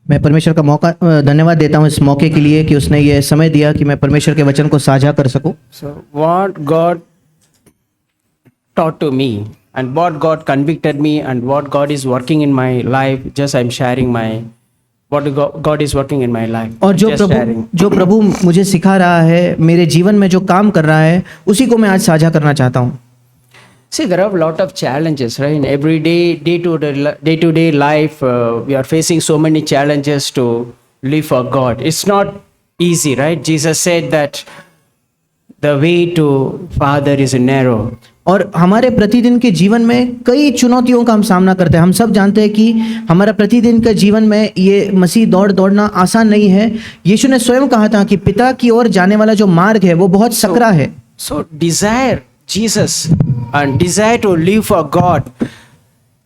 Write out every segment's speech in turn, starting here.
मैं परमेश्वर का धन्यवाद देता हूँ इस मौके के लिए कि उसने ये समय दिया कि मैं परमेश्वर के वचन को साझा कर सकूं। So, what God taught to me, and what God convicted me, and what God is working in my life, just I'm sharing my what God is working in my life. और Just जो प्रभु मुझे सिखा रहा है, मेरे जीवन में जो काम कर रहा है, उसी को मैं आज साझा करना चाहता हूँ। See, there are a lot of challenges, right? In every day-to-day life, we are facing so many challenges to live for God. It's not easy, right? Jesus said that the way to Father is narrow. और हमारे प्रतिदिन के जीवन में कई चुनौतियों का हम सामना करते हैं। हम सब जानते हैं कि हमारा प्रतिदिन के जीवन में ये मसीह दौड़ना आसान नहीं है। यीशु ने स्वयं कहा था कि पिता की ओर जाने वाला जो मार्ग है वो बहुत सकरा है। So desire Jesus and desire to live for God.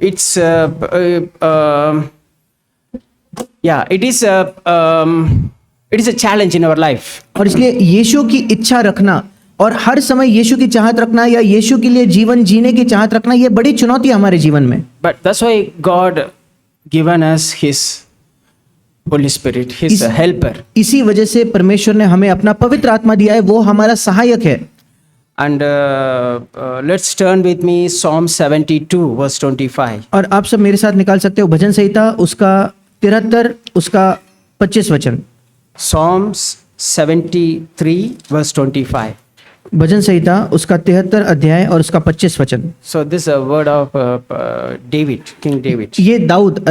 It's it is a challenge in our life. और इसलिए यीशु की इच्छा रखना और हर समय यीशु की चाहत रखना या यीशु के लिए जीवन जीने की चाहत रखना, ये बड़ी चुनौती है हमारे जीवन में। But that's why God given us His Holy Spirit, His helper. इसी वजह से परमेश्वर ने हमें अपना पवित्र आत्मा दिया है, वो हमारा सहायक है। And let's turn with me Psalm 72 verse 25. और आप सब मेरे साथ निकाल सकते हो भजन संहिता उसका 73 उसका 25 वचन। Psalms 73 verse 25. भजन संहिता उसका 73 अध्याय और उसका 25 वचन। So this is a word of David, King David. ये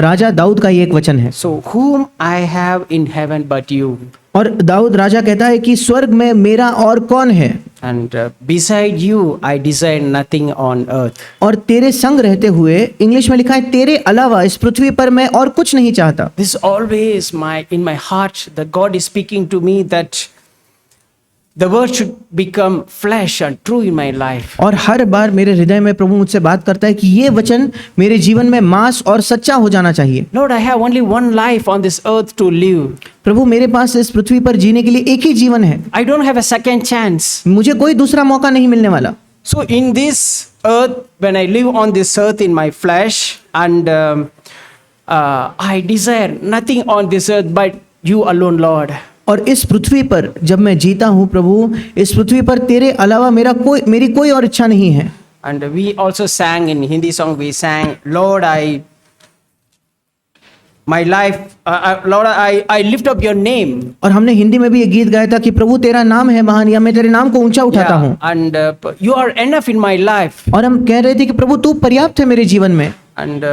राजा दाऊद का ये एक वचन है। So whom I have in heaven but you. और दाऊद राजा कहता है कि स्वर्ग में मेरा और कौन है, And beside you I desire nothing on earth. और तेरे संग रहते हुए, इंग्लिश में लिखा है तेरे अलावा इस पृथ्वी पर मैं और कुछ नहीं चाहता। This is always in my heart that God is speaking to me that the word should become flesh and true in my life. और हर बार मेरे हृदय में प्रभु मुझसे बात करता है कि ये वचन मेरे जीवन में मांस और सच्चा हो जाना चाहिए। Lord, I have only one life on this earth to live. प्रभु मेरे पास इस पृथ्वी पर जीने के लिए एक ही जीवन है। I don't have a second chance. मुझे कोई दूसरा मौका नहीं मिलने वाला। So in this earth, when I live on this earth in my flesh, and I desire nothing on this earth but you alone, Lord. और इस पृथ्वी पर जब मैं जीता हूँ प्रभु, इस पृथ्वी पर तेरे अलावा मेरी कोई और इच्छा नहीं है। And we also sang in Hindi song, we sang, Lord, my life, Lord, I lift up your name. और हमने हिंदी में भी ये गीत गाया था कि प्रभु तेरा नाम है महान, या मैं तेरे नाम को ऊंचा उठाता हूँ। And you are enough in my life. और हम कह रहे थे कि प्रभु तू पर्याप्त है मेरे जीवन में। And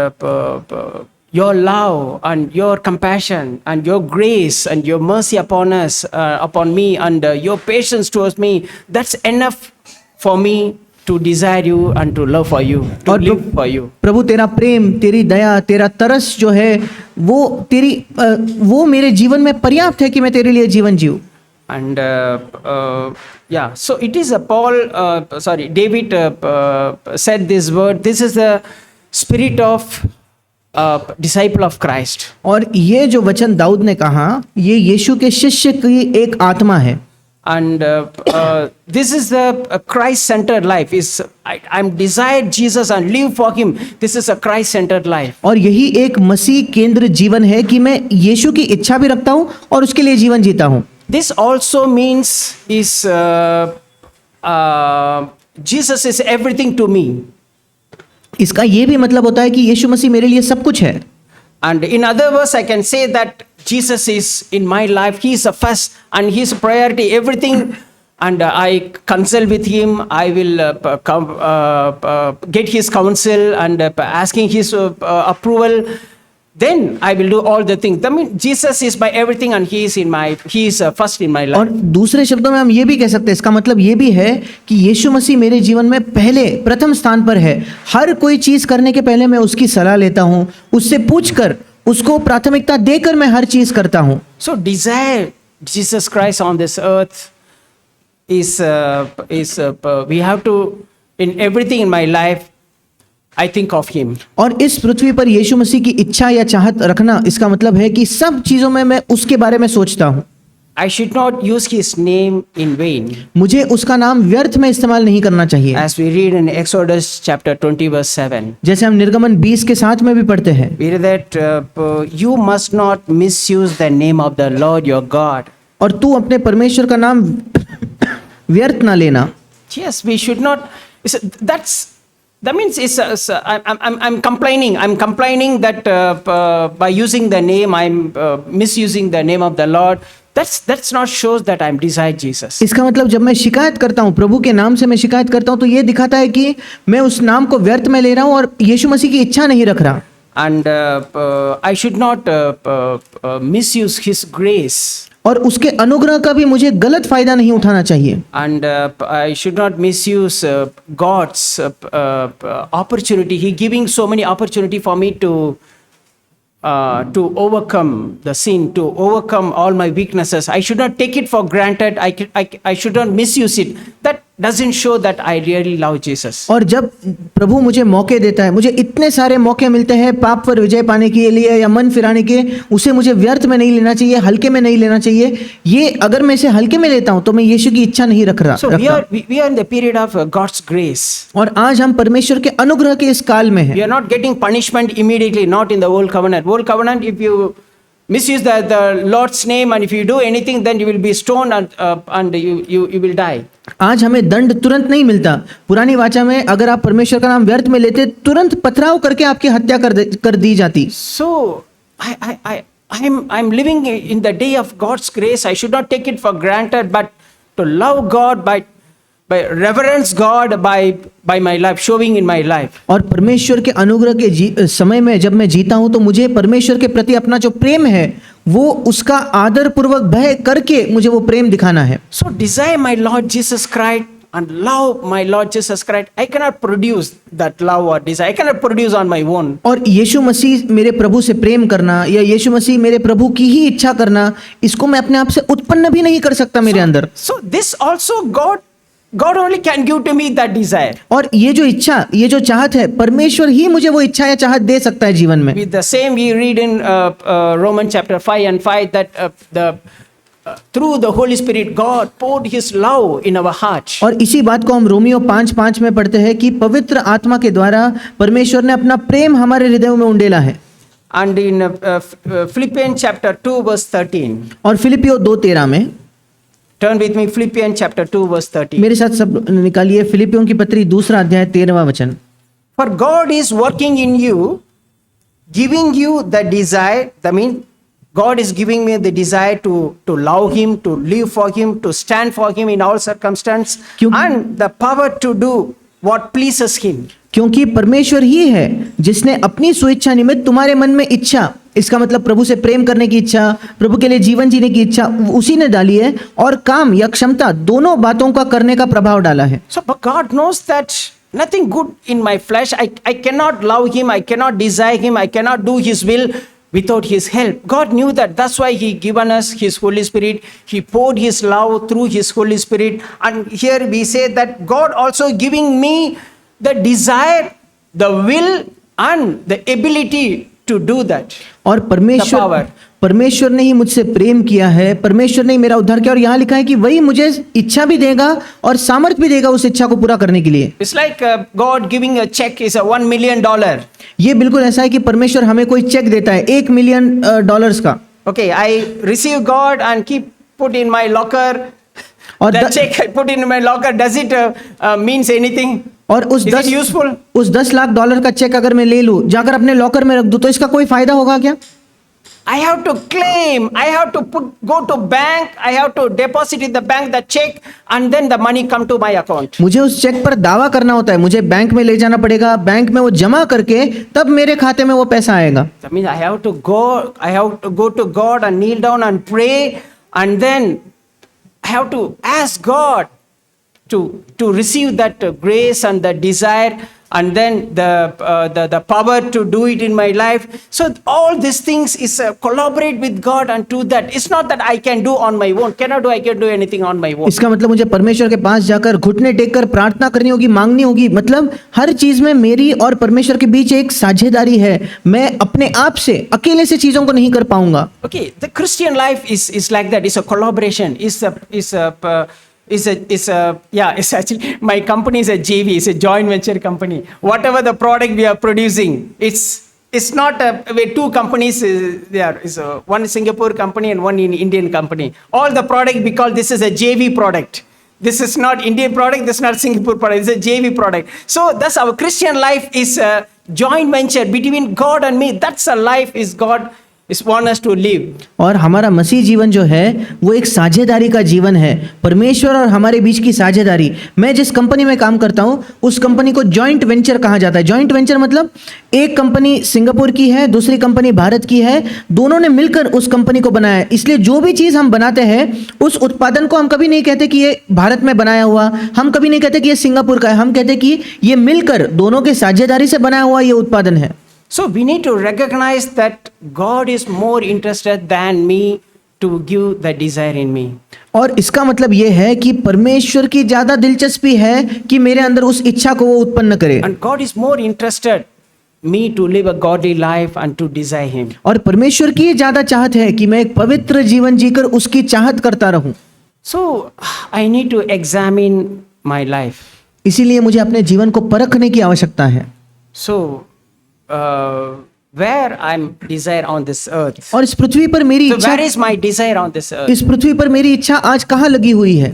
your love and your compassion and your grace and your mercy upon us, upon me, and your patience towards me, that's enough for me to desire you and to love for you, to live for you. प्रभु तेरा प्रेम, तेरी दया, तेरा तरस जो है वो मेरे जीवन में पर्याप्त है कि मैं तेरे लिए जीवन जीऊं। And so it is David said this word. This is the spirit of disciple of Christ. और ये जो वचन दाऊद ने कहा, ये यीशु के शिष्य की एक आत्मा है। And this is the Christ-centered life. I'm desired Jesus and live for Him. This is a Christ-centered life. और यही एक मसीह केंद्र जीवन है कि मैं यीशु की इच्छा भी रखता हूँ और उसके लिए जीवन जीता हूँ। This also means Jesus is everything to me. इसका ये भी मतलब होता है कि यीशु मसीह मेरे लिए सब कुछ है। And in other words, I can say that Jesus is in my life. He is the first and He is a priority, everything. And I consult with Him. I will get His counsel and asking His approval. Then I will do all the things. I mean, Jesus is my everything and He is first in my life. और दूसरे शब्दों में हम ये भी कह सकते हैं, इसका मतलब ये भी है कि यीशु मसीह मेरे जीवन में प्रथम स्थान पर है। हर कोई चीज़ करने के पहले मैं उसकी सलाह लेता हूँ, उससे पूछकर उसको प्राथमिकता देकर मैं हर चीज़ करता हूँ। So desire Jesus Christ on this earth is we have to, in everything in my life, I think of Him. और इस पृथ्वी पर यीशु मसीह की इच्छा या चाहत रखना, इसका मतलब है कि सब चीज़ों में मैं उसके बारे में सोचता हूँ। I should not use his name in vain. मुझे उसका नाम व्यर्थ में इस्तेमाल नहीं करना चाहिए, As we read in Exodus chapter 20 verse 7, जैसे हम निर्गमन 20 के 7 में भी पढ़ते हैं। we read that you must not misuse the name of the Lord your God. और तू अपने परमेश्वर का नाम व्यर्थ ना लेना। Yes, we should not. That means I'm complaining. I'm complaining that by using the name, I'm misusing the name of the Lord. That's not shows that I'm desire Jesus. इसका मतलब जब मैं शिकायत करता हूँ, प्रभु के नाम से मैं शिकायत करता हूँ, तो ये दिखाता है कि मैं उस नाम को व्यर्थ में ले रहा हूँ और यीशु मसीह की इच्छा नहीं रख रहा। And I should not misuse His grace. और उसके अनुग्रह का भी मुझे गलत फायदा नहीं उठाना चाहिए। And I should not misuse God's opportunity. He giving so many opportunity for me to overcome the sin, to overcome all my weaknesses. I should not take it for granted. I should not misuse it. That doesn't show that I really love Jesus. और जब प्रभु मुझे मौके देता है, मुझे इतने सारे मौके मिलते हैं पाप पर विजय पाने के लिए या मन फिराने के, उसे मुझे व्यर्थ में नहीं लेना चाहिए, हल्के में नहीं लेना चाहिए। ये अगर मैं इसे हल्के में लेता हूं तो मैं यीशु की इच्छा नहीं रख रहा। So we are in the period of God's grace. और आज हम परमेश्वर के अनुग्रह के इस काल में हैं। We are not getting punishment immediately, not in the old covenant. Old covenant, if you misuse the Lord's name and if you do anything, then you will be stoned and you will die. आज हमें दंड तुरंत नहीं मिलता। पुरानी वाचा में अगर आप परमेश्वर का नाम व्यर्थ में लेते, तुरंत पथराव करके आपकी हत्या कर दी जाती। So I'm living in the day of God's grace. I should not take it for granted, but to love God by reverence God by my life, showing in my life. और परमेश्वर के अनुग्रह के समय में जब मैं जीता हूं तो मुझे परमेश्वर के प्रति अपना जो प्रेम है वो उसका आदर पूर्वक भय करके मुझे वो प्रेम दिखाना है। So desire my Lord Jesus Christ and love my Lord Jesus Christ. I cannot produce that love or desire. I cannot produce on my own. और यीशु मसीह मेरे प्रभु से प्रेम करना या यीशु मसीह मेरे प्रभु की ही इच्छा करना, इसको मैं अपने आप से उत्पन्न भी नहीं कर सकता मेरे अंदर। So this also God only can give to me that desire. और ये जो इच्छा, ये जो चाहत है, परमेश्वर ही मुझे वो इच्छा या चाहत दे सकता है जीवन में। With the same we read in Romans chapter 5 and 5 that through the Holy Spirit God poured His love in our hearts. और इसी बात को हम रोमियो 5:5 में पढ़ते हैं कि पवित्र आत्मा के द्वारा परमेश्वर ने अपना प्रेम हमारे हृदयों में उंडेला है। And in Philippians chapter 2 verse 13. और फिलिपियो 2:13 में, Turn with me Philippians chapter 2 verse 13. मेरे साथ सब निकालिए फिलिपियों की पत्री 2 अध्याय 13वां वचन। For God is working in you, giving you the desire. That means God is giving me the desire to love Him, to live for Him, to stand for Him in all circumstances, and the power to do what pleases Him. क्योंकि परमेश्वर ही है जिसने अपनी स्वेच्छा निमित्त तुम्हारे मन में इच्छा, इसका मतलब प्रभु से प्रेम करने की इच्छा, प्रभु के लिए जीवन जीने की इच्छा उसी ने डाली है, और काम या क्षमता दोनों बातों का करने का प्रभाव डाला है। So but God knows that nothing good in my flesh. I cannot love Him, I cannot desire Him, I cannot do His will without His help. God knew that. That's why He given us His Holy Spirit. He poured His love through His Holy Spirit. And here we say that God also giving me the desire, the will and the ability to do that. और परमेश्वर ने ही मुझसे प्रेम किया है, परमेश्वर ने ही मेरा उद्धार किया, और यहाँ लिखा है कि वही मुझे इच्छा भी देगा और सामर्थ भी देगा उस इच्छा को पूरा करने के लिए। It's like God giving a check is $1 million. ये बिल्कुल ऐसा है कि परमेश्वर हमें कोई चेक देता है $1 मिलियन का। Okay, I receive God and keep put in my locker. और That check I put in my locker, does it means anything? और उस Is it useful? $10 लाख का चेक अगर मैं ले लूं, जाकर अपने लॉकर में रख दूं, तो इसका कोई फायदा होगा क्या? I have to claim, I have to go to bank, I have to deposit in the bank the check and then the money come to my account. मुझे उस चेक पर दावा करना होता है, मुझे बैंक में ले जाना पड़ेगा, बैंक में वो जमा करके तब मेरे खाते में वो पैसा आएगा। That means I have to go to God and kneel down and pray, and then I have to ask God to receive that grace and the desire and then the power to do it in my life. So all these things is collaborate with God and do that. It's not that I can do on my own. I can do anything on my own. इसका मतलब मुझे परमेश्वर के पास जाकर घुटने टेककर प्रार्थना करनी होगी, मांगनी होगी। मतलब हर चीज में मेरी और परमेश्वर के बीच एक साझेदारी है। मैं अपने आप से अकेले से चीजों को नहीं कर पाऊंगा। Okay, the Christian life is like that. It's a collaboration. It's actually my company is a JV. It's a joint venture company. Whatever the product we are producing, it's not two companies there. It's one Singapore company and one Indian company. All the product we call this is a JV product. This is not Indian product. This is not Singapore product. It's a JV product. So that's our Christian life is a joint venture between God and me. That's a life is God is want us to live. और हमारा मसीह जीवन जो है वो एक साझेदारी का जीवन है, परमेश्वर और हमारे बीच की साझेदारी। मैं जिस कंपनी में काम करता हूँ उस कंपनी को जॉइंट वेंचर कहा जाता है। जॉइंट वेंचर मतलब एक कंपनी सिंगापुर की है, दूसरी कंपनी भारत की है, दोनों ने मिलकर उस कंपनी को बनाया है। इसलिए जो भी चीज़ हम बनाते हैं उस उत्पादन को हम कभी नहीं कहते कि ये भारत में बनाया हुआ, हम कभी नहीं कहते कि ये सिंगापुर का है, हम कहते कि ये मिलकर दोनों के साझेदारी से बनाया हुआ ये उत्पादन है। So we need to recognize that God is more interested than me to give the desire in me. और इसका मतलब ये है कि परमेश्वर की ज्यादा दिलचस्पी है कि मेरे अंदर उस इच्छा को वो उत्पन्न करे। And God is more interested me to live a godly life and to desire Him. और परमेश्वर की ज्यादा चाहत है कि मैं एक पवित्र जीवन जीकर उसकी चाहत करता रहूं। So I need to examine my life. इसीलिए मुझे अपने जीवन को परखने की आवश्यकता है। So where I'm desire on this earth. और इस पृथ्वी पर मेरी So इच्छा, where is my desire on this earth? इस पृथ्वी पर मेरी इच्छा आज कहाँ लगी हुई है?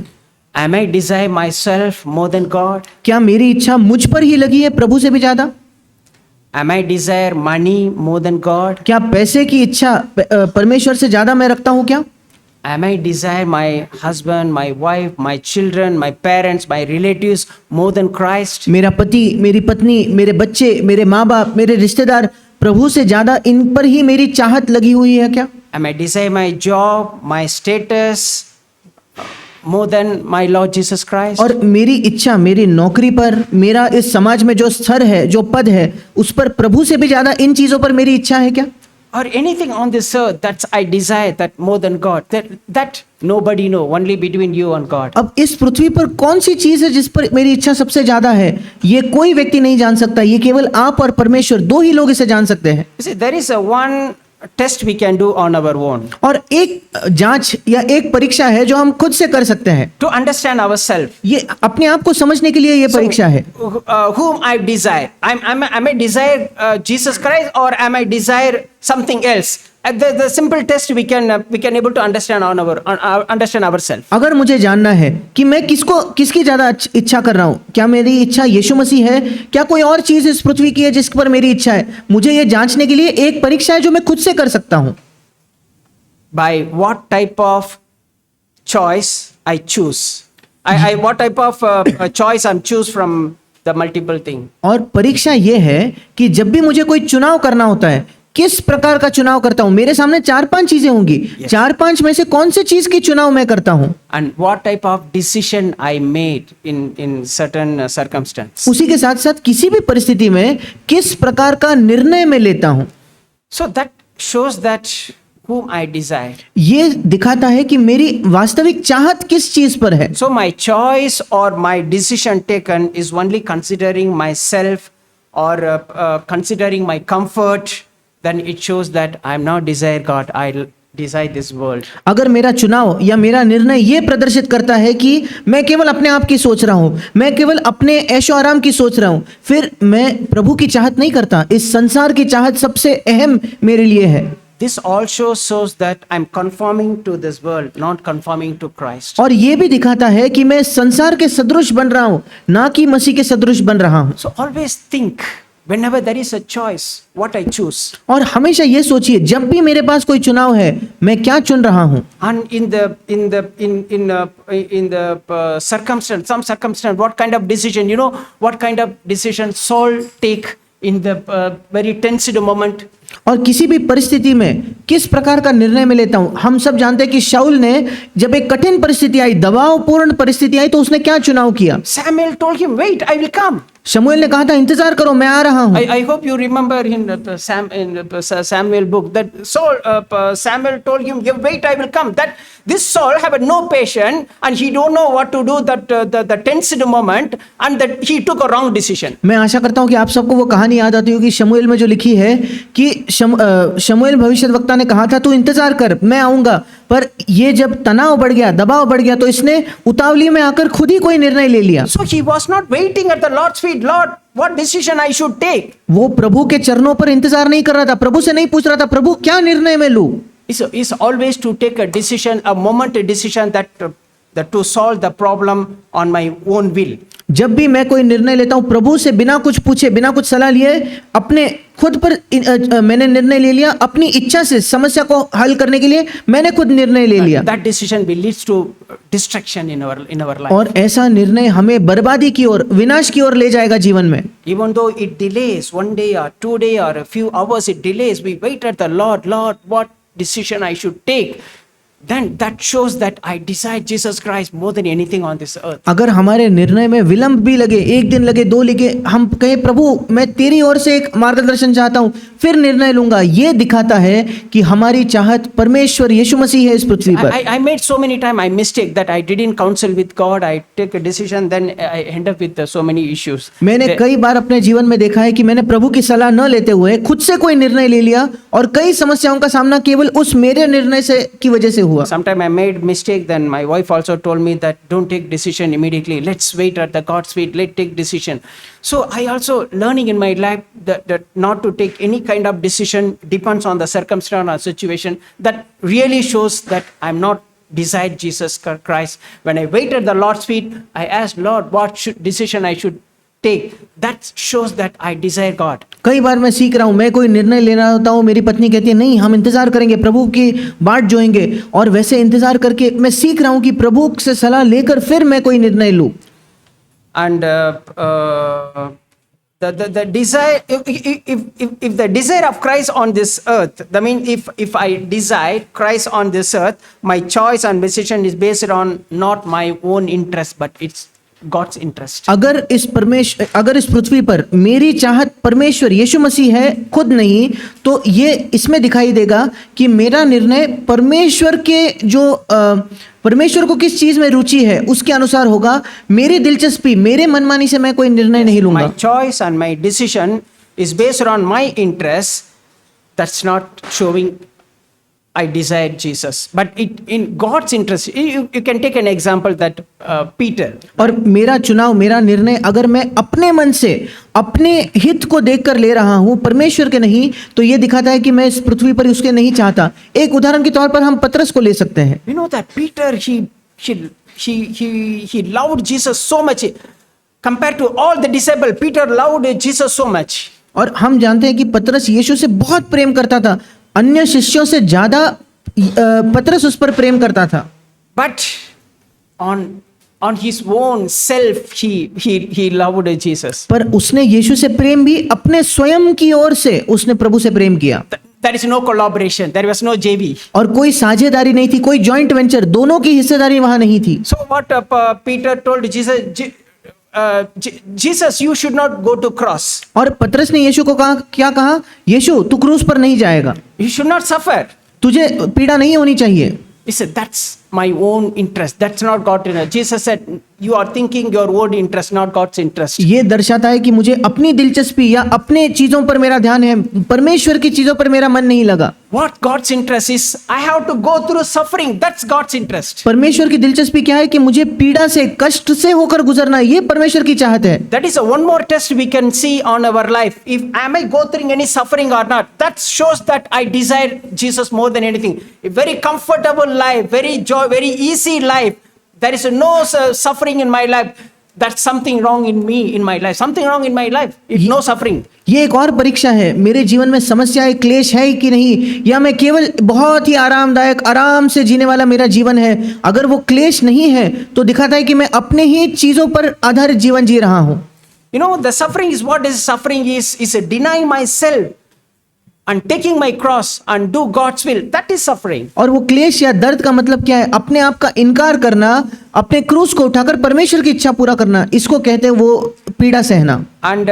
Am I desire myself more than God? क्या मेरी इच्छा मुझ पर ही लगी है प्रभु से भी ज्यादा? Am I desire money more than God? क्या पैसे की इच्छा परमेश्वर से ज्यादा मैं रखता हूँ क्या? Am I desire my husband, my wife, my children, my parents, my relatives more than Christ? मेरा पति, मेरी पत्नी, मेरे बच्चे, मेरे माँ बाप, मेरे रिश्तेदार प्रभु से ज्यादा इन पर ही मेरी चाहत लगी हुई है क्या? Am I desire my job, my status more than my Lord Jesus Christ? और मेरी इच्छा मेरी नौकरी पर, मेरा इस समाज में जो स्तर है, जो पद है, उस पर प्रभु से भी ज्यादा इन चीजों पर मेरी इच्छा है क्या? Or anything on this earth that's I desire that more than God? That nobody know, only between you and God. अब इस पृथ्वी पर कौन सी चीज है जिस पर मेरी इच्छा सबसे ज्यादा है, ये कोई व्यक्ति नहीं जान सकता। ये केवल आप और परमेश्वर दो ही लोग इसे जान सकते हैं। You see, there is a one test we can do on our own और एक जांच या एक परीक्षा है जो हम खुद से कर सकते हैं। to understand ourselves. ये अपने आप को समझने के लिए ये परीक्षा है। Whom I desire? Am I desire Jesus Christ or am I desire something else? The simple test we can able to understand understand ourselves. अगर मुझे जानना है कि मैं किसकी ज्यादा इच्छा कर रहा हूँ, क्या मेरी इच्छा यीशु मसीह है, क्या कोई और चीज इस पृथ्वी की है जिस पर मेरी इच्छा है, मुझे ये जांचने के लिए एक परीक्षा है जो मैं खुद से कर सकता हूँ। By what type of choice I choose? What type of choice I'm choose from the multiple thing. और परीक्षा ये है कि जब भी मुझे कोई चुनाव करना होता है, किस प्रकार का चुनाव करता हूं। मेरे सामने 4-5 चीजें होंगी, 4-5 में से कौन सी चीज की चुनाव मैं करता हूं। And what type of decision I made in certain circumstance. उसी के साथ साथ किसी भी परिस्थिति में किस प्रकार का निर्णय मैं लेता हूं। So that shows that whom I desire. ये दिखाता है कि मेरी वास्तविक चाहत किस चीज पर है। So my choice or my decision taken is only considering myself or considering my comfort. Then it shows that I am not desire God. I desire this world. अगर मेरा चुनाव या मेरा निर्णय ये प्रदर्शित करता है कि मैं केवल अपने आप की सोच रहा हूँ, मैं केवल अपने ऐशो आराम की सोच रहा हूँ, फिर मैं प्रभु की चाहत नहीं करता। इस संसार की चाहत सबसे अहम मेरे लिए है। This also shows that I'm conforming to this world, not conforming to Christ. और ये भी दिखाता है कि मैं संसार के सदृश बन रहा हूँ, ना कि मसीह के सदृश बन रहा हूँ। So always think whenever there is a choice, what I choose. और हमेशा ये सोचिए जब भी मेरे पास कोई चुनाव है, मैं क्या चुन रहा हूँ। And in the circumstance, some circumstance, what kind of decision, what kind of decision Saul take in the very tensed moment. और किसी भी परिस्थिति में किस प्रकार का निर्णय मैं लेता हूं। हम सब जानते हैं कि शाऊल ने जब एक कठिन परिस्थिति आई, दबावपूर्ण परिस्थिति आई, तो उसने क्या चुनाव किया। Samuel told him, wait, I will come. शमूएल ने कहा था इंतजार करो, मैं आ रहा हूँ। I hope you remember in the Samuel book that Samuel told him, "You wait, I will come." That this Saul had no patience and he don't know what to do. That the tensed moment and that he took a wrong decision. मैं आशा करता हूँ कि आप सबको वो कहानी याद आती होगी शमूएल में जो लिखी है कि शमूएल भविष्यद्वक्ता ने कहा था तू इंतजार कर, मैं आऊंगा, पर ये जब तनाव बढ़ गया, दबाव बढ़ गया, तो इसने उतावली में आकर खुद ही कोई निर्णय ले लिया। So he was not waiting at the Lord's feet. Lord, what decision I should take? वो प्रभु के चरणों पर इंतजार नहीं कर रहा था, प्रभु से नहीं पूछ रहा था प्रभु क्या निर्णय मैं लूं। Is always to take a decision, a momentary decision that to solve the problem on my own will. जब भी मैं कोई निर्णय लेता हूं प्रभु से बिना कुछ पूछे, बिना कुछ सलाह लिए, अपने खुद पर मैंने निर्णय ले लिया, अपनी इच्छा से समस्या को हल करने के लिए मैंने खुद निर्णय ले लिया। That decision will leads to destruction in our life. और ऐसा निर्णय हमें बर्बादी की ओर, विनाश की ओर ले जाएगा जीवन में। Even though it delays 1 day or 2 day or a few hours, it delays. We wait at the Lord, what decision I should take. Then that shows that I desire Jesus Christ more than anything on this earth. अगर हमारे निर्णय में विलंब भी लगे, 1 दिन लगे, 2 लगे, हम कहे प्रभु मैं तेरी ओर से एक मार्गदर्शन चाहता हूं, फिर निर्णय लूंगा, ये दिखाता है कि हमारी चाहत परमेश्वर यीशु मसीह है इस पृथ्वी पर। I made so many times I mistake that I didn't counsel with God. I take a decision, then I end up with so many issues. मैंने कई बार अपने जीवन में देखा है कि मैंने प्रभु की सलाह न लेते हुए खुद से कोई निर्णय ले लिया और कई समस्याओं का सामना केवल उस मेरे निर्णय से की वजह से हुआ। Sometime I made mistake, then my wife also told me that don't take decision immediately. Let's wait at the God's feet. Let's take decision. So I also learning in my life that not to take any kind of decision depends on the circumstance or situation. That really shows that I'm not desired Jesus Christ. When I wait at the Lord's feet, I ask Lord what decision I should take. That shows that I desire God. कई बार मैं सीख रहा हूँ, मैं कोई निर्णय लेना होता हूँ, मेरी पत्नी कहती है नहीं हम इंतजार करेंगे, प्रभु की बाट जोएंगे, और वैसे इंतजार करके मैं सीख रहा हूँ कि प्रभु से सलाह लेकर फिर मैं कोई निर्णय लूँ। And the desire, if the desire of Christ on this earth, I mean if I desire Christ on this earth, my choice and decision is based on not my own interest but it's God's interest. अगर इस पृथ्वी पर मेरी चाहत परमेश्वर यीशु मसीह है, खुद नहीं, तो ये इसमें दिखाई देगा कि मेरा निर्णय परमेश्वर के जो परमेश्वर को किस चीज में रुचि है उसके अनुसार होगा। मेरी दिलचस्पी, मेरे मनमानी से मैं कोई निर्णय नहीं लूंगा। My choice and my decision is based on my interest. That's not showing I desire Jesus, but it in God's interest. You can take an example that Peter. और मेरा चुनाव, मेरा निर्णय अगर मैं अपने मन से अपने हित को देखकर ले रहा हूं, परमेश्वर के नहीं, तो ये दिखाता है कि मैं इस पृथ्वी पर उसके नहीं चाहता। एक उदाहरण के तौर पर हम पतरस को ले सकते हैं। You know that Peter he loved Jesus so much compared to all the disciples. Peter loved Jesus so much. और हम जानते हैं कि पतरस यीशु से बहुत प्रेम करता था, अन्य शिष्यों से ज्यादा पतरस उस पर प्रेम करता था। But on his own self he loved Jesus. पर उसने यीशु से प्रेम भी अपने स्वयं की ओर से उसने प्रभु से प्रेम किया। There is no collaboration. There was no JV. और कोई साझेदारी नहीं थी, कोई जॉइंट वेंचर, दोनों की हिस्सेदारी वहां नहीं थी। So what Peter told Jesus, Jesus, you should not go to cross. और पतरस ने यीशु को कहा, क्या कहा? यीशु तू क्रूस पर नहीं जाएगा, You should not suffer. तुझे पीड़ा नहीं होनी चाहिए। He said, that's my own interest. That's not God's interest. Jesus said, you are thinking your own interest, not God's interest. ये दर्शाता है कि मुझे अपनी दिलचस्पी या अपने चीजों पर मेरा ध्यान है, परमेश्वर की चीजों पर मेरा मन नहीं लगा। What God's interest is, I have to go through suffering. That's God's interest. परमेश्वर की दिलचस्पी क्या है कि मुझे पीड़ा से, कष्ट से होकर गुजरना, ये परमेश्वर की चाहत है। That is a one more test we can see on our life. If am I go through any suffering or not, that shows that I desire Jesus more than anything. A very comfortable life, very joy, very easy life. There is no suffering in my life. That's something wrong in me, in my life. Something wrong in my life. If no suffering. ये एक और परीक्षा है, मेरे जीवन में समस्याएं, क्लेश है कि नहीं, या मैं केवल बहुत ही आरामदायक, आराम से जीने वाला मेरा जीवन है। अगर वो क्लेश नहीं है तो दिखाता है कि मैं अपने ही चीजों पर आधारित जीवन जी रहा हूं। You know, the suffering is what is suffering is denying myself and taking my cross and do God's will, that is suffering. और वो क्लेश या दर्द का मतलब क्या है? अपने आप का इनकार करना, अपने क्रूस को उठाकर परमेश्वर की इच्छा पूरा करना, इसको कहते हैं वो पीड़ा सहना। And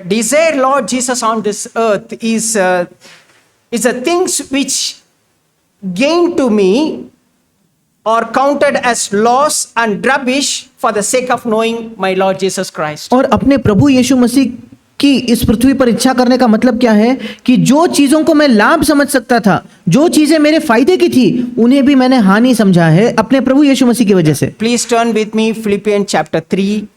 desire Lord Jesus on this earth is the things which gain to me or counted as loss and rubbish for the sake of knowing my Lord Jesus Christ. और अपने प्रभु यीशु मसीह की इस पृथ्वी पर इच्छा करने का मतलब क्या है कि जो चीजों को मैं लाभ समझ सकता था, जो चीजें मेरे फायदे की थी, उन्हें भी मैंने हानि समझा है अपने प्रभु यीशु मसीह की वजह से। Please turn with me Philippians chapter 3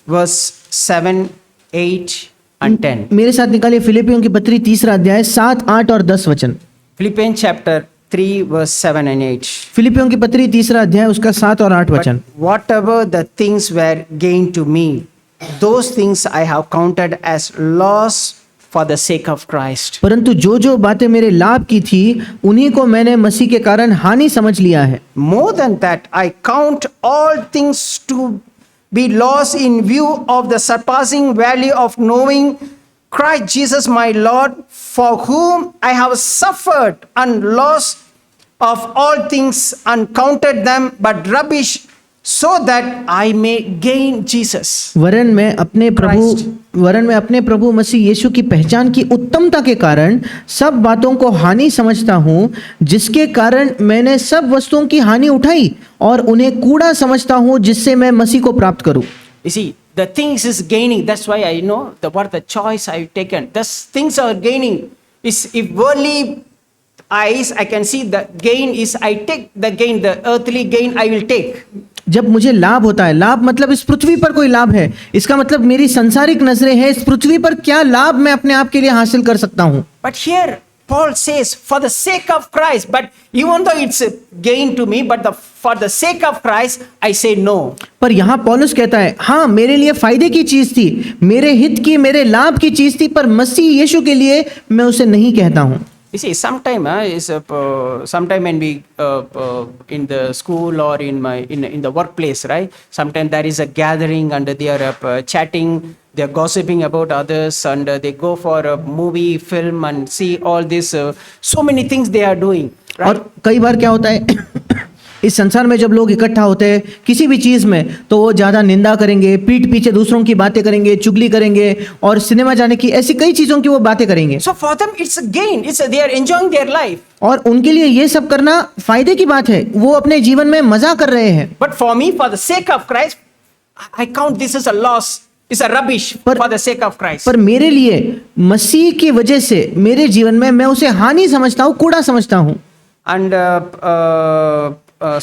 verse 7, 8 and 10. मेरे साथ निकालिए फिलिपियों की पत्री 3 अध्याय 7, 8 और 10 वचन। Philippians chapter 3 verse 7 and 8. फिलिपियों की पत्री 3 अध्याय उसका 7 और 8 वचन। But whatever the things were gained to me, those things I have counted as loss for the sake of Christ. परंतु जो जो बातें मेरे लाभ की थी, उन्हीं को मैंने मसीह के कारण हानि समझ लिया है। More than that, I count all things to be lost in view of the surpassing value of knowing Christ Jesus my Lord, for whom I have suffered and lost of all things and counted them but rubbish, so that I may gain Jesus. वरन मैं अपने प्रभु मसीह यीशु की पहचान की उत्तमता के कारण सब बातों को हानि समझता हूँ, जिसके कारण मैंने सब वस्तुओं की हानि उठाई और उन्हें कूड़ा समझता हूँ, जिससे मैं मसीह को प्राप्त करूँ। You see, the things is gaining. That's why I know the choice I've taken. Thus things are gaining. Is if worldly eyes I can see the gain is I take the gain, the earthly gain I will take. जब मुझे लाभ होता है, लाभ मतलब इस पृथ्वी पर कोई लाभ है, इसका मतलब मेरी संसारिक नजरें हैं, इस पृथ्वी पर क्या लाभ मैं अपने आप के लिए हासिल कर सकता हूँ। But here Paul says, for the sake of Christ, but even though it's a gain to me, but for the sake of Christ, I say no. पर यहाँ पौलुस कहता है, हाँ मेरे लिए फायदे की चीज थी, मेरे हित की, मेरे लाभ की चीज थी, पर मसीह यीशु के लिए मैं उसे नहीं कहता हूँ। You see, sometime when we in the school or in the workplace, right? Sometimes there is a gathering and they are chatting, they are gossiping about others, and they go for a movie, film, and see all this. So many things they are doing, right? और कई बार क्या होता है इस संसार में जब लोग इकट्ठा होते हैं किसी भी चीज में, तो वो ज्यादा निंदा करेंगे, पीठ पीछे दूसरों की बातें करेंगे, चुगली करेंगे और सिनेमा जाने की ऐसी कई चीजों की वो बातें करेंगे। So for them it's a gain. They are enjoying their life. और उनके लिए ये सब करना फायदे की बात है, वो अपने जीवन में मजा कर रहे हैं। But for me, for the sake of Christ, I count this as a loss. It's a rubbish for the sake of Christ. पर मेरे लिए मसीह की वजह से मेरे जीवन में मैं उसे हानि समझता हूँ, कूड़ा समझता हूँ। And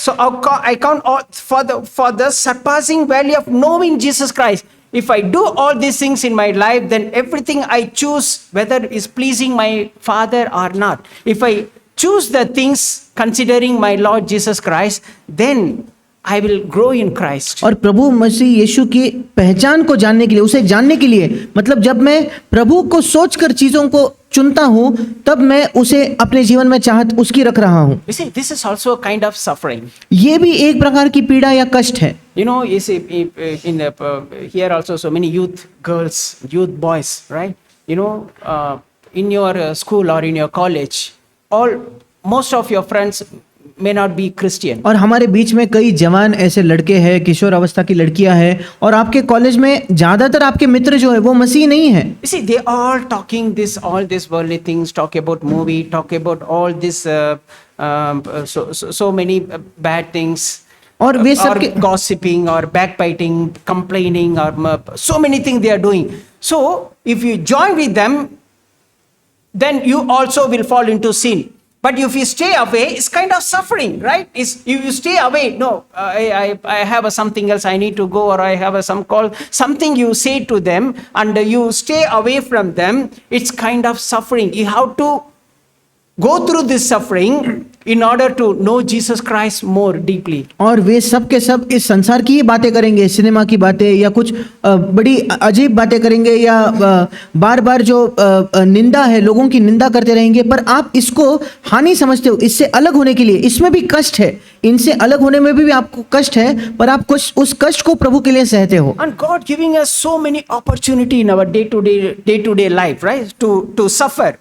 so I count all for the surpassing value of knowing Jesus Christ. If I do all these things in my life, then everything I choose, whether is pleasing my Father or not. If I choose the things considering my Lord Jesus Christ, then I will grow in Christ. और प्रभु मसीह यीशु की पहचान को जानने के लिए, उसे जानने के लिए, मतलब जब मैं प्रभु को सोचकर चीजों को चुनता हूं, तब मैं उसे अपने जीवन में चाहत उसकी रख रहा हूं। You see, this is also a kind of suffering. ये भी एक प्रकार की पीड़ा या कष्ट है। You know, you see, in here also so many youth girls, youth boys, right? You know, in your school or in your college, most of your friends may not be Christian. और हमारे बीच में कई जवान ऐसे लड़के हैं, किशोर अवस्था की लड़कियां हैं, और आपके कॉलेज में ज्यादातर आपके मित्र जो है वो मसीह नहीं है। You see, they all talking all this worldly things, talk about movie, talk about all this so many bad things. और वे सब or gossiping or backbiting, complaining, or so many things they are doing. So if you join with them, then you also will fall into sin. But if you stay away, it's kind of suffering, right? If you stay away, no, I have something else I need to go, or I have some call, something you say to them, and you stay away from them, it's kind of suffering. You have to go through this suffering in order to know Jesus Christ more deeply. और वे सब के सब इस संसार की ही बातें करेंगे, cinema की बातें या कुछ बड़ी अजीब बातें करेंगे, या बार बार जो निंदा है, लोगों की निंदा करते रहेंगे। पर आप इसको हानि समझते हो, इससे अलग होने के लिए, इसमें भी कष्ट है, इनसे अलग होने में भी आपको कष्ट है, पर आप कुछ उस कष्ट को प्रभु के लिए सहते हो। And God giving us so many opportunity in our day to day life, right? To suffer.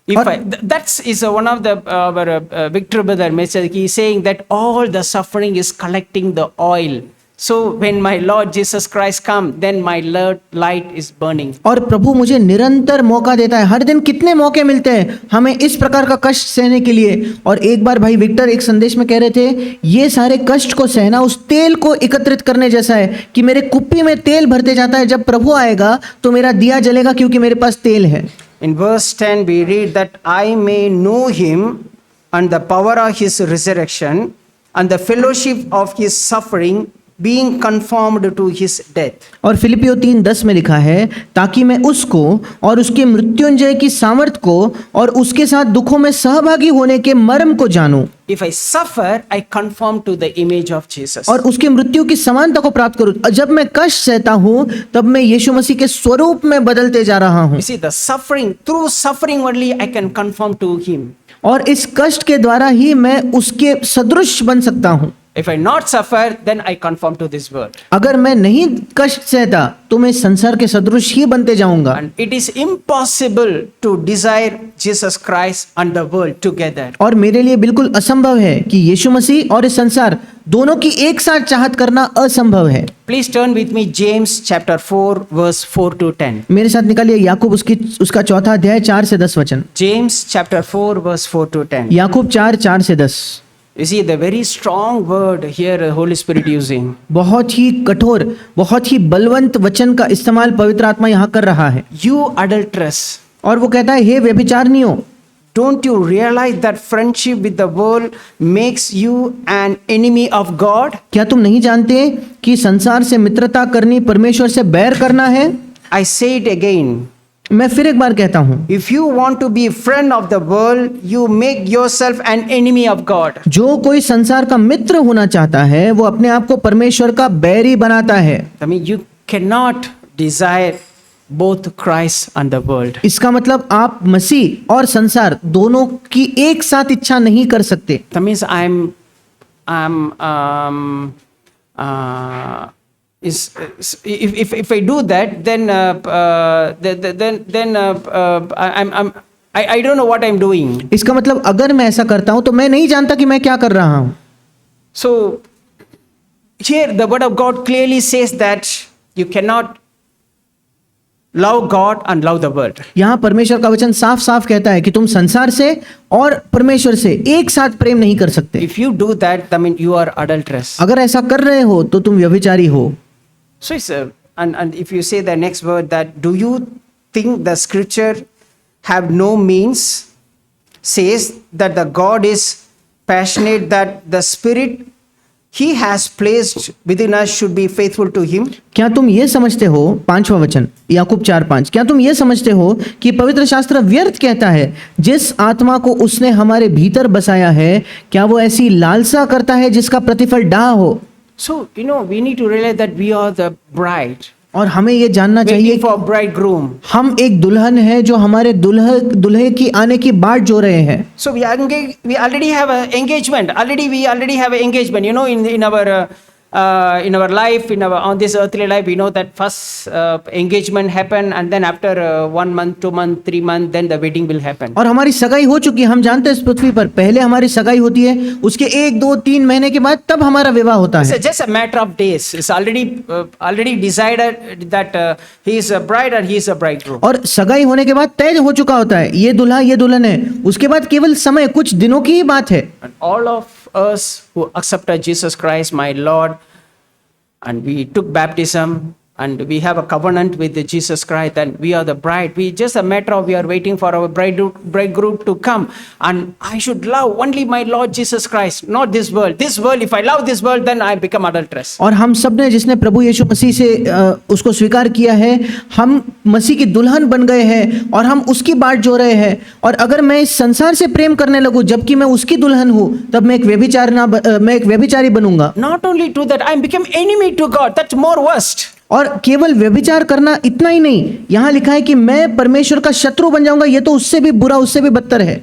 That's is one of the our Victor brother message. He is saying that all the suffering is collecting the oil. So when my Lord Jesus Christ come, then my light is burning. और प्रभु मुझे निरंतर मौका देता है, हर दिन कितने मौके मिलते हैं हमें इस प्रकार का कष्ट सहने के लिए। और एक बार भाई विक्टर एक संदेश में कह रहे थे, ये सारे कष्ट को सहना उस तेल को एकत्रित करने जैसा है कि मेरे कुप्पी में तेल भरते जाता है, जब प्रभु आएगा तो मेरा दिया जलेगा क्योंकि मेरे पास तेल है। In verse 10 we read that I may know him and the power of his resurrection and the fellowship of his suffering, being conformed to his death. और फिलिपियो 3:10 में लिखा है, ताकि मैं उसको और उसके मृत्युंजय की सामर्थ को और उसके साथ दुखों में सहभागी होने के मर्म को जानूं। If I suffer, I conform to the image of Jesus. और उसके मृत्यु की समानता को प्राप्त करूं। जब मैं कष्ट सहता हूं तब मैं यीशु मसीह के स्वरूप में बदलते जा रहा हूं। You see, the suffering, through suffering only I can conform to him. और इस कष्ट के द्वारा ही मैं उसके सदृश बन सकता हूं। If I not suffer, then I conform to this world. अगर मैं नहीं कष्ट सहता तो मैं संसार के सदृश ही बनते जाऊंगा। And it is impossible to desire Jesus Christ and the world together. और मेरे लिए बिल्कुल असंभव है कि यीशु मसीह और इस संसार दोनों की एक साथ चाहत करना असंभव है। Please turn with me James chapter 4 verse 4 to 10. मेरे साथ निकालिए याकूब उसका 4 अध्याय 4 से 10 वचन। James chapter 4 verse 4 to 10. याकूब 4 से 10। You see the very strong word here the Holy Spirit using. बहुत ही कठोर, बहुत ही बलवंत वचन का इस्तेमाल पवित्र आत्मा यहाँ कर रहा है। You adulteress. और वो कहता है, हे व्यभिचारिणियों, Don't you realize that friendship with the world makes you an enemy of God? क्या तुम नहीं जानते कि संसार से मित्रता करनी परमेश्वर से बैर करना है? I say it again. मैं फिर एक बार कहता हूँ, If you want to be a friend of the world, you make yourself an enemy of God. जो कोई संसार का मित्र होना चाहता है वो अपने आप को परमेश्वर का बैरी बनाता है। I mean, you cannot desire both Christ and the world. इसका मतलब आप मसीह और संसार दोनों की एक साथ इच्छा नहीं कर सकते। That means if I do that, then I don't know what I'm doing. इसका मतलब अगर मैं ऐसा करता हूं तो मैं नहीं जानता कि मैं क्या कर रहा हूं। So here the word of God clearly says that you cannot love God and love the world. यहाँ परमेश्वर का वचन साफ साफ कहता है कि तुम संसार से और परमेश्वर से एक साथ प्रेम नहीं कर सकते। If you do that, I mean you are adulteress. अगर ऐसा कर रहे हो तो तुम व्यभिचारी हो। So it's and if you say the next word, that do you think the scripture have no means, says that the God is passionate, that the spirit he has placed within us should be faithful to him. क्या तुम ये समझते हो, 5वां वचन याकूब 4:5, क्या तुम ये समझते हो कि पवित्र शास्त्र व्यर्थ कहता है, जिस आत्मा को उसने हमारे भीतर बसाया है क्या वो ऐसी लालसा करता है जिसका प्रतिफल डाह हो। So we need to realize that we are the bride, और हमें ये जानना चाहिए waiting for bridegroom. हम एक दुल्हन है जो हमारे दुल्हे की आने की बाट जो रहे हैं। So we already have an engagement. We already have an engagement. In our life, on this earthly life, we know that first engagement happen, and then after 1 month, 2 months, 3 months, then the wedding will happen. और हमारी सगाई हो चुकी है, हम जानते हैं इस पृथ्वी पर पहले हमारी सगाई होती है, उसके 1, 2, 3 महीने के बाद तब हमारा विवाह होता It's है। just a matter of days. It's already decided that he is a bride and he is a bridegroom. और सगाई होने के बाद तय हो चुका होता है, ये दूल्हा ये दुल्हन है, उसके बाद केवल समय कुछ दिनों की ही बात है। And all of us who accepted Jesus Christ, my Lord, and we took baptism, and we have a covenant with Jesus Christ, and we are the bride. We just a matter of we are waiting for our bridegroom to come, and I should love only my Lord Jesus Christ, not this world. This world, if I love this world, then I become adulteress. और हम सब ने जिसने प्रभु यीशु मसीह से उसको स्वीकार किया है, हम मसीह की दुल्हन बन गए हैं और हम उसकी बाट जो रहे हैं। और अगर मैं इस संसार से प्रेम करने लगूं जबकि मैं उसकी दुल्हन हूं, तब मैं एक व्यभिचारी बनूंगा। Not only to that, I become enemy to God. That's more worst. और केवल व्यभिचार करना इतना ही नहीं, यहाँ लिखा है कि मैं परमेश्वर का शत्रु बन जाऊंगा, ये तो उससे भी बुरा, उससे भी बदतर है।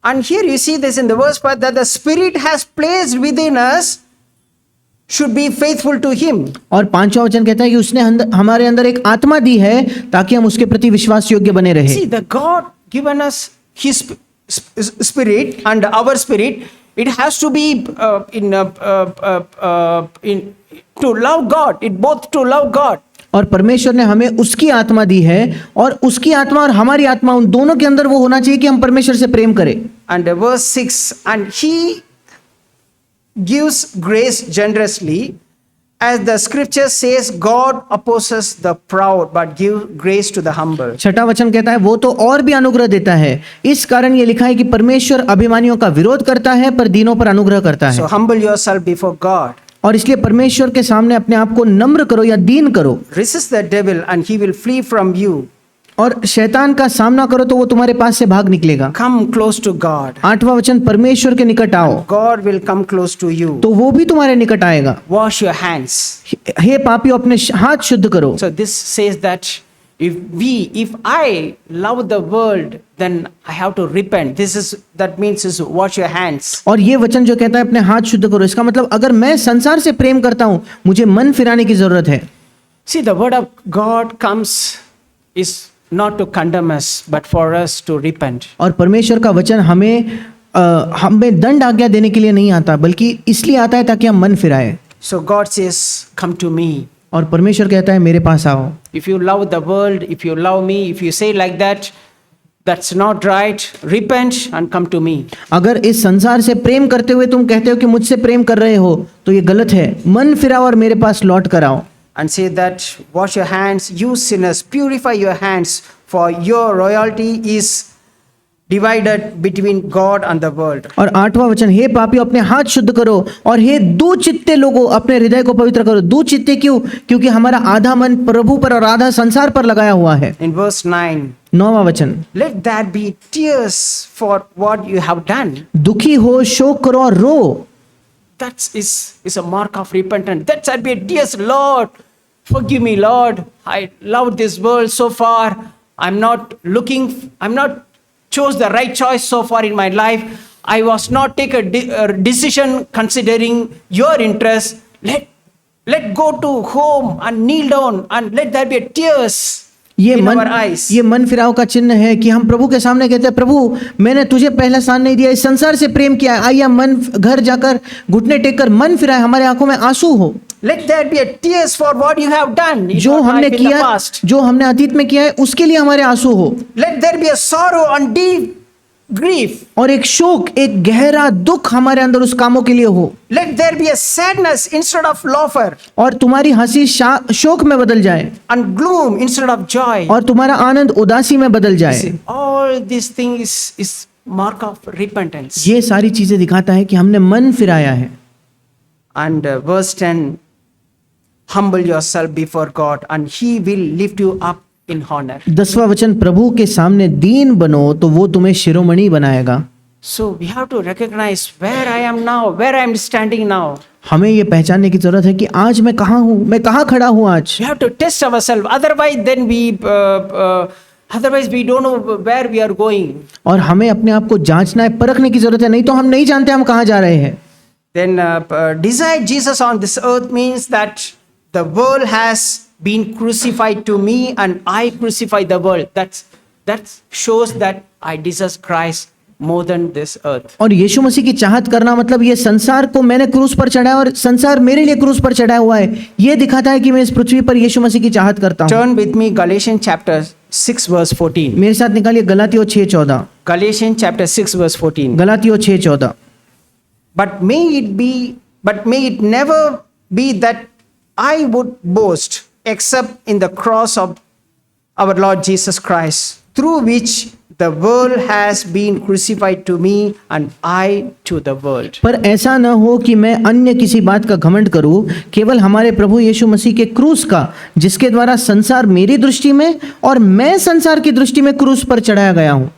And here you see this in the verse part, that the Spirit has placed within us should be faithful to him. और 5वां वचन कहता है कि उसने हमारे अंदर एक आत्मा दी है ताकि हम उसके प्रति विश्वास योग्य बने रहे। See, the God given us his spirit and our spirit, it has to be in to love God. It both to love God. और परमेश्वर ने हमें उसकी आत्मा दी है और उसकी आत्मा और हमारी आत्मा उन दोनों के अंदर वो होना चाहिए कि हम परमेश्वर से प्रेम करें. And verse 6, and he gives grace generously, as the scripture says, God opposes the proud but give grace to the humble. छठा वचन कहता है वो तो और भी अनुग्रह देता है. इस कारण ये लिखा है कि परमेश्वर अभिमानियों का विरोध करता है पर दीनों पर अनुग्रह करता So है. humble yourself before God. और इसलिए परमेश्वर के सामने अपने आप को नम्र करो या दीन करो Resist the devil and he will flee from you. और शैतान का सामना करो तो वो तुम्हारे पास से भाग निकलेगा. Come close to God. आठवां वचन परमेश्वर के निकट आओ God will come close to you. तो वो भी तुम्हारे निकट आएगा. Wash your hands. हे पापियों अपने हाथ शुद्ध करो. So this says that if I love the world, then I have to repent. That means is wash your hands. और ये वचन जो कहता है अपने हाथ शुद्ध करो, इसका मतलब अगर मैं संसार से प्रेम करता हूं मुझे मन फिराने की जरूरत है. See, the word of God comes is not to condemn us, but for us to repent. और परमेश्वर का वचन हमें दंड आज्ञा देने के लिए नहीं आता बल्कि इसलिए आता है ताकि हम मन फिराए. So God says, come to me. और परमेश्वर कहता है मेरे पास आओ. If you love the world, if you love me, if you say like that, that's not right. Repent and come to me. अगर इस संसार से प्रेम करते हुए तुम कहते हो कि मुझसे प्रेम कर रहे हो तो ये गलत है. मन फिराओ और मेरे पास लौट कर आओ. And say that, wash your hands, you sinners, purify your hands, for your royalty is divided between God and the world. और आठवां वचन, हे पापियों अपने हाथ शुद्ध करो और हे दुचित्ते लोगों अपने हृदय को पवित्र करो. दुचित्ते क्यों? क्योंकि हमारा आधा मन प्रभु पर और आधा संसार पर लगाया हुआ है. In verse 9, नौवां वचन, let there be tears for what you have done. दुखी हो, शोक करो और रो. That is a mark of repentance. That shall be tears, Lord. Forgive me, Lord. I loved this world so far. I'm not chose the right choice so far in my life. I was not take a decision considering your interest. Let go to home and kneel down and let there be tears in our eyes. ये मन फिराव का चिन्ह है कि हम प्रभु के सामने कहते हैं, प्रभु मैंने तुझे पहला स्थान नहीं दिया, इस संसार से प्रेम किया. आइए मन घर जाकर घुटने टेक कर मन फिराए, हमारे आंखों में आंसू हो. Let there be a tears for what you have done in जो your हमने life in the किया, past. जो हमने अतीत में किया है उसके लिए हमारे आंसू हो. Let there be a sorrow and deep grief. और एक शोक, एक गहरा दुख हमारे अंदर उस कामों के लिए हो. Let there be a sadness instead of laughter, और तुम्हारी हंसी शोक में बदल जाए and gloom instead of joy. और तुम्हारा आनंद उदासी में बदल जाए. See, all these things is mark of repentance. ये सारी चीजें दिखाता है कि हमने मन फिराया है. And verse 10, humble yourself before God and he will lift you up in honor. 10वां वचन, प्रभु के सामने दीन बनो तो वो तुम्हें शिरोमणि बनाएगा. So we have to recognize where I am now, where I am standing now. हमें ये पहचानने की जरूरत है कि आज मैं कहाँ हूँ, मैं कहाँ खड़ा हूँ आज. We have to test ourselves. Otherwise we don't know where we are going. और हमें अपने आप को जांचना है, परखने की जरूरत है, नहीं तो हम नहीं जानते हम कहाँ जा रहे हैं. Then desire Jesus on this earth means that the world has been crucified to me and I crucify the world. That shows that I desire Christ more than this earth. और यीशु मसीह की चाहत करना मतलब ये संसार को मैंने क्रूस पर चढ़ाया और संसार मेरे लिए क्रूस पर चढ़ाया हुआ है. ये दिखाता है कि मैं इस पृथ्वी पर यीशु मसीह की चाहत करता हूँ. Turn with me Galatians chapter 6 verse 14. मेरे साथ निकालिए गलातियों 6:14. Galatians chapter 6 verse 14. गलातियों 6:14. But may it never be that I would boast except in the cross of our Lord Jesus Christ, through which the world has been crucified to me and I to the world. पर ऐसा न हो कि मैं अन्य किसी बात का घमंड करूं, केवल हमारे प्रभु यीशु मसीह के क्रूस का, जिसके द्वारा संसार मेरी दृष्टि में और मैं संसार की दृष्टि में क्रूस पर चढ़ाया गया हूं.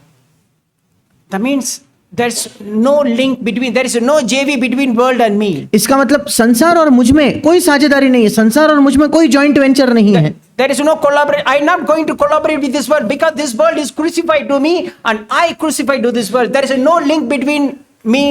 That means there's no link between, there is no JV between world and me. इसका मतलब संसार और मुझ में कोई साझेदारी नहीं है, संसार और मुझ में कोई जॉइंट वेंचर नहीं है. There is no collaborate. I'm not going to collaborate with this world because this world is crucified to me and I crucified to this world. There is no link between me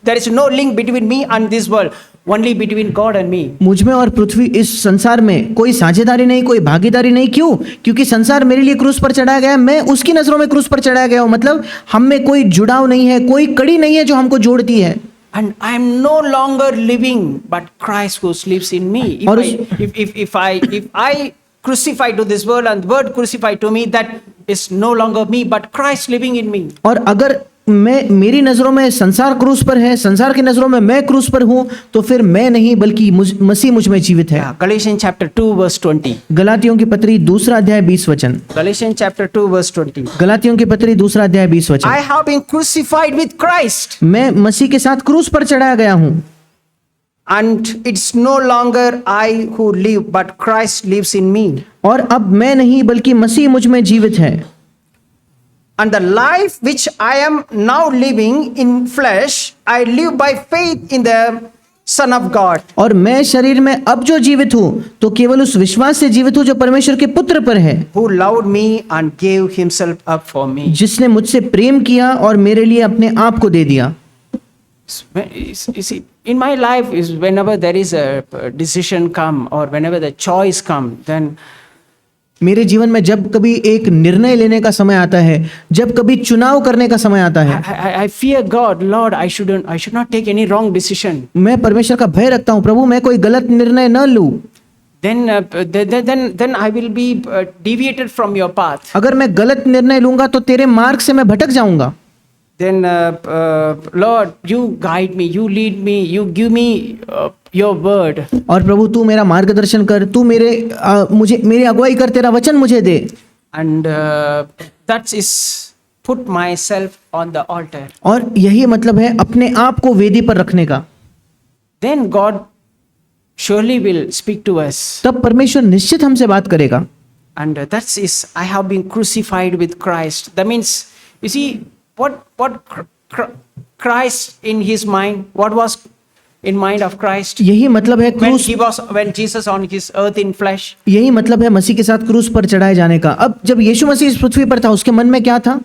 there is no link between me and this world, only between God and me. मुझ में और पृथ्वी इस संसार में कोई साझेदारी नहीं, कोई भागीदारी नहीं। क्यों? क्योंकि संसार मेरे लिए क्रूस पर चढ़ाया गया, मैं उसकी नजरों में क्रूस पर चढ़ाया गया हूं। मतलब हम में कोई जुड़ाव नहीं है, कोई कड़ी नहीं है जो हमको जोड़ती है। And I am no longer living, but Christ who lives in me. और If I crucify to this world and the word crucify to me, that is no longer me, but Christ living in me. और अगर मेरी नजरों में संसार क्रूस पर है, संसार की नजरों में मैं क्रूस पर हूं, तो फिर मैं नहीं बल्कि मसीह मुझ में जीवित है। Galatians chapter 2 verse 20. गलातियों की पत्री 2 अध्याय 20 वचन। Galatians chapter 2 verse 20. गलातियों की पत्री 2 अध्याय 20 वचन। I have been crucified with Christ. मैं मसीह के साथ क्रूस पर चढ़ाया गया हूं। And it's no longer I who live, but Christ lives in me. और अब मैं नहीं बल्कि मसीह मुझ में जीवित है। And the life which I am now living in flesh, I live by faith in the Son of God. और मैं शरीर में अब जो जीवित हूँ तो केवल उस विश्वास से जीवित हूँ जो परमेश्वर के पुत्र पर है, Who loved me and gave himself up for me. जिसने मुझसे प्रेम किया और मेरे लिए अपने आप को दे दिया। You see, in my life is whenever there is a decision come or whenever the choice come, then मेरे जीवन में जब कभी एक निर्णय लेने का समय आता है, जब कभी चुनाव करने का समय आता है, I fear God, Lord, I should not take any wrong decision. मैं परमेश्वर का भय रखता हूँ, प्रभु मैं कोई गलत निर्णय न लूं। Then I will be deviated from your path. अगर मैं गलत निर्णय लूंगा तो तेरे मार्ग से मैं भटक जाऊंगा। Then Lord, you guide me, you lead me, you give me your word. और प्रभु तू मेरा मार्गदर्शन कर, तू मुझे मेरी अगुवाई कर, तेरा वचन मुझे दे। And that is put myself on the altar. और यही मतलब है अपने आप को वेदी पर रखने का। Then God surely will speak to us. तब परमेश्वर निश्चित हमसे बात करेगा। And that is, I have been crucified with Christ. That means, you see, what Christ in his mind, what was in mind of Christ यही मतलब है when क्रूस, when Jesus on his earth in flesh. यही मतलब है मसीह के साथ क्रूस पर चढ़ाए जाने का। अब जब यीशु मसीह इस पृथ्वी पर था, उसके मन में क्या था?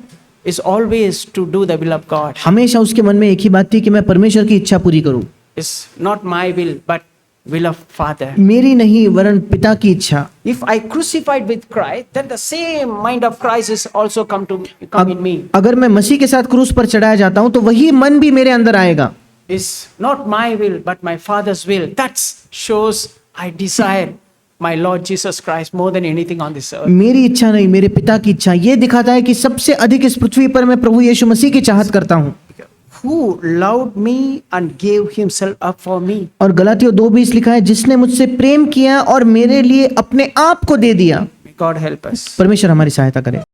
Is always to do the will of God. हमेशा उसके मन में एक ही बात थी कि मैं परमेश्वर की इच्छा पूरी करूं। It's not my will, but will of Father. मेरी नहीं वरन पिता की इच्छा। If I crucified with Christ, then the same mind of Christ is also come in me. अगर मैं मसीह के साथ क्रूस पर चढ़ाया जाता हूं तो वही मन भी मेरे अंदर आएगा। Is not my will, but my Father's will. That shows I desire my Lord Jesus Christ more than anything on this earth. मेरी इच्छा नहीं, मेरे पिता की इच्छा। ये दिखाता है कि सबसे अधिक इस पृथ्वी पर मैं प्रभु यीशु मसीह की चाहत करता हूं। Who loved me and gave himself up for me. और गलातियों 2:20 लिखा है, जिसने मुझसे प्रेम किया और मेरे लिए अपने आप को दे दिया। May God help us. परमेश्वर हमारी सहायता करे।